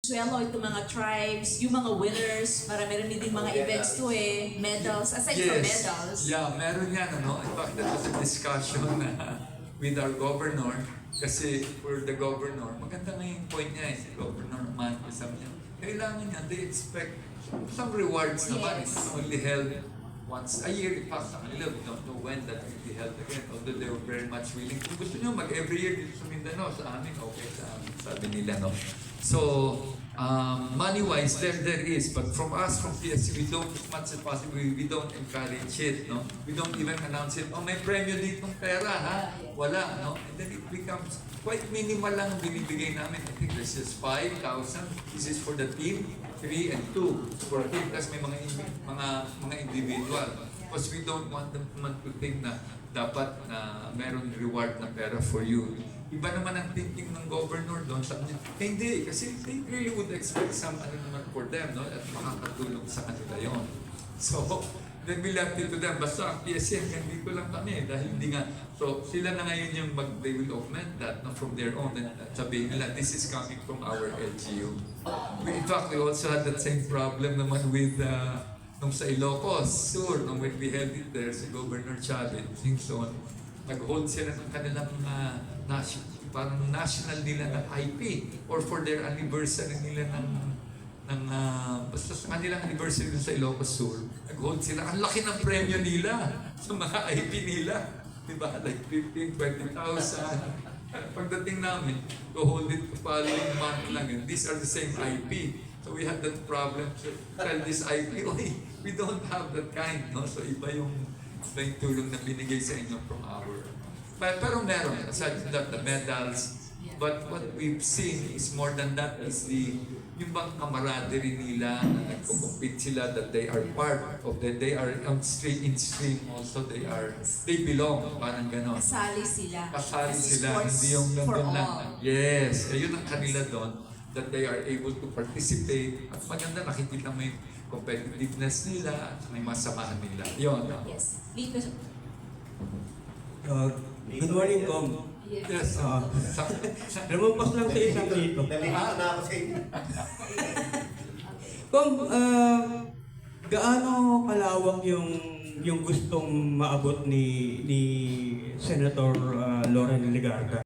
swello itong mga tribes, yung mga winners, marami-rami din mga events to medals, aside from medals. Yeah, meron yan, ano? In fact, that was a discussion with our governor, kasi for the governor, maganda nga yung point niya si Governor Manco, sabi niya, kailangan niya, they expect some rewards naman. It's only held once a year. In fact, sa kanila, we don't know when that will be held again, although they were very much willing. Kung gusto nyo mag-every year dito sa Mindanao, sa amin, okay sa amin, sabi nila, no? So, money-wise, there is. But from us, from PSC, we don't, as much as possible, we don't encourage it, no? We don't even announce it, oh, may premyo ditong pera, ha? Wala, no? And then it becomes quite minimal lang ang binibigay namin. I think this is 5,000. This is for the team, 3 and 2. For a team, kasi may mga individual. Because we don't want them to think na dapat na meron reward na pera for you. Iba naman ang thinking ng governor doon. Sabi niya, hindi, kasi they really would expect some ano naman for them, no? At makakatulong sa kanila yon. So, then we left it to them. Basta ang PSC, hanggang dito lang kami. Dahil hindi nga, so sila na ngayon yung they will augment that, no, from their own. And sabihin nila, this is coming from our LGU. In fact, we also had that same problem naman with nung sa Ilocos Sur, nung when we held it there, si Governor Chavez, Singson, nag-hold sila ng kanilang parang national nila ng IP or for their anniversary nila basta sa kanilang anniversary sa Ilocos Sur, nag-hold sila. Ang laki ng premyo nila sa mga IP nila. Diba? Like 15,000, 20,000. Pagdating namin, to hold it following month lang. And these are the same IP. So we had that problem. So tell this IP, we don't have that kind. No? So iba yung tulong na binigay sa inyo from our. Pero meron, aside from that, the medals. But what we've seen is more than that is yung bang camaraderie nila na nagko-compete sila, that they are part of that, they are on in stream also, they belong, parang gano'n. Kasali sila. Kasali sila, hindi yung nandun lang. Yes, ayun ang kanila doon, that they are able to participate. At maganda, nakikita mo yung competitiveness nila at may masamahan nila. Yun. Yes. Dito. Good morning, Kom. Yes. Lumampas lang sa isang dito. Nalilito na ako sa inyo. Kom, gaano kalawak yung gustong maabot ni Senator Loren Legarda?